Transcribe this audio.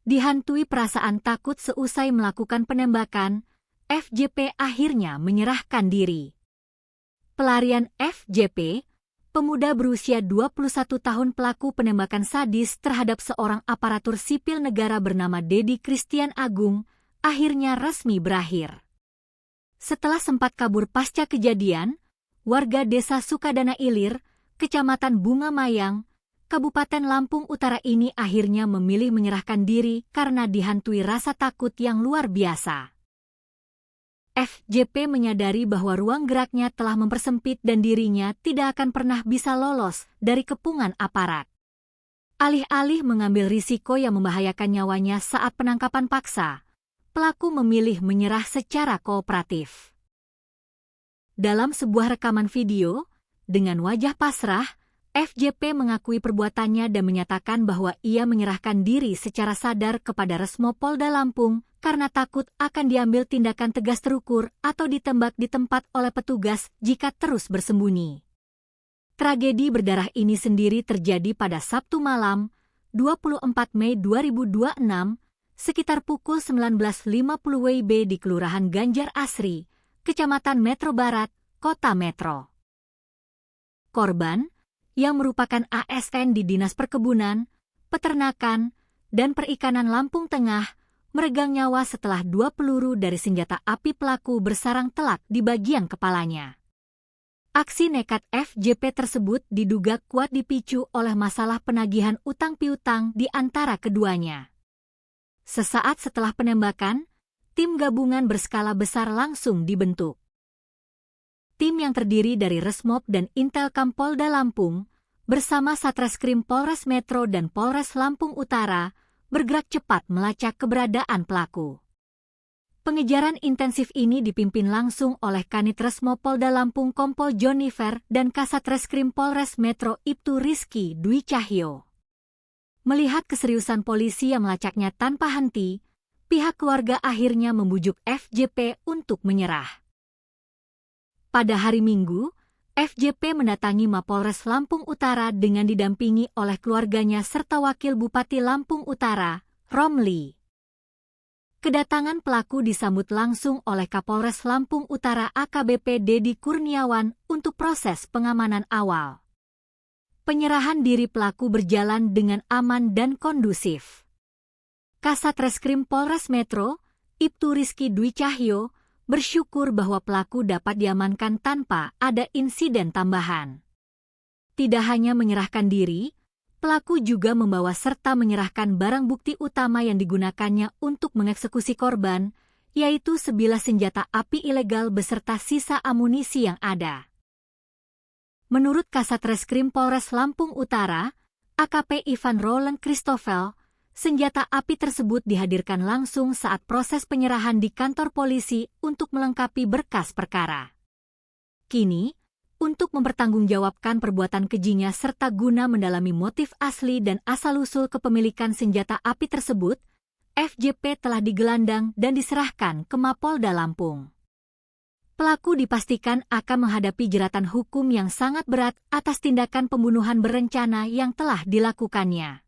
Dihantui perasaan takut seusai melakukan penembakan, FJP akhirnya menyerahkan diri. Pelarian FJP, pemuda berusia 21 tahun pelaku penembakan sadis terhadap seorang aparatur sipil negara bernama Dedi Christian Agung, akhirnya resmi berakhir. Setelah sempat kabur pasca kejadian, warga desa Sukadana Ilir, Kecamatan Bunga Mayang, Kabupaten Lampung Utara ini akhirnya memilih menyerahkan diri karena dihantui rasa takut yang luar biasa. FJP menyadari bahwa ruang geraknya telah mempersempit dan dirinya tidak akan pernah bisa lolos dari kepungan aparat. Alih-alih mengambil risiko yang membahayakan nyawanya saat penangkapan paksa, pelaku memilih menyerah secara kooperatif. Dalam sebuah rekaman video, dengan wajah pasrah, FJP mengakui perbuatannya dan menyatakan bahwa ia menyerahkan diri secara sadar kepada Resmo Polda Lampung karena takut akan diambil tindakan tegas terukur atau ditembak di tempat oleh petugas jika terus bersembunyi. Tragedi berdarah ini sendiri terjadi pada Sabtu malam, 24 Mei 2026, sekitar pukul 19.50 WIB di Kelurahan Ganjar Asri, Kecamatan Metro Barat, Kota Metro. Korban, yang merupakan ASN di Dinas Perkebunan, Peternakan, dan Perikanan Lampung Tengah, meregang nyawa setelah 2 peluru dari senjata api pelaku bersarang telak di bagian kepalanya. Aksi nekat FJP tersebut diduga kuat dipicu oleh masalah penagihan utang piutang di antara keduanya. Sesaat setelah penembakan, tim gabungan berskala besar langsung dibentuk. Tim yang terdiri dari Resmob dan Intelkam Polda Lampung, bersama Satreskrim Polres Metro dan Polres Lampung Utara, bergerak cepat melacak keberadaan pelaku. Pengejaran intensif ini dipimpin langsung oleh Kanit Resmob Polda Lampung Kompol Jonifer dan Kasatreskrim Polres Metro Ibtu Rizky Dwi Cahyo. Melihat keseriusan polisi yang melacaknya tanpa henti, pihak keluarga akhirnya membujuk FJP untuk menyerah. Pada hari Minggu, FJP mendatangi Mapolres Lampung Utara dengan didampingi oleh keluarganya serta Wakil Bupati Lampung Utara, Romli. Kedatangan pelaku disambut langsung oleh Kapolres Lampung Utara AKBP Dedi Kurniawan untuk proses pengamanan awal. Penyerahan diri pelaku berjalan dengan aman dan kondusif. Kasatreskrim Polres Metro, Ibtu Rizky Dwi Cahyo, bersyukur bahwa pelaku dapat diamankan tanpa ada insiden tambahan. Tidak hanya menyerahkan diri, pelaku juga membawa serta menyerahkan barang bukti utama yang digunakannya untuk mengeksekusi korban, yaitu sebilah senjata api ilegal beserta sisa amunisi yang ada. Menurut Kasatreskrim Polres Lampung Utara, AKP Ivan Roland Christoffel, senjata api tersebut dihadirkan langsung saat proses penyerahan di kantor polisi untuk melengkapi berkas perkara. Kini, untuk mempertanggungjawabkan perbuatan kejinya serta guna mendalami motif asli dan asal-usul kepemilikan senjata api tersebut, FJP telah digelandang dan diserahkan ke Mapolda Lampung. Pelaku dipastikan akan menghadapi jeratan hukum yang sangat berat atas tindakan pembunuhan berencana yang telah dilakukannya.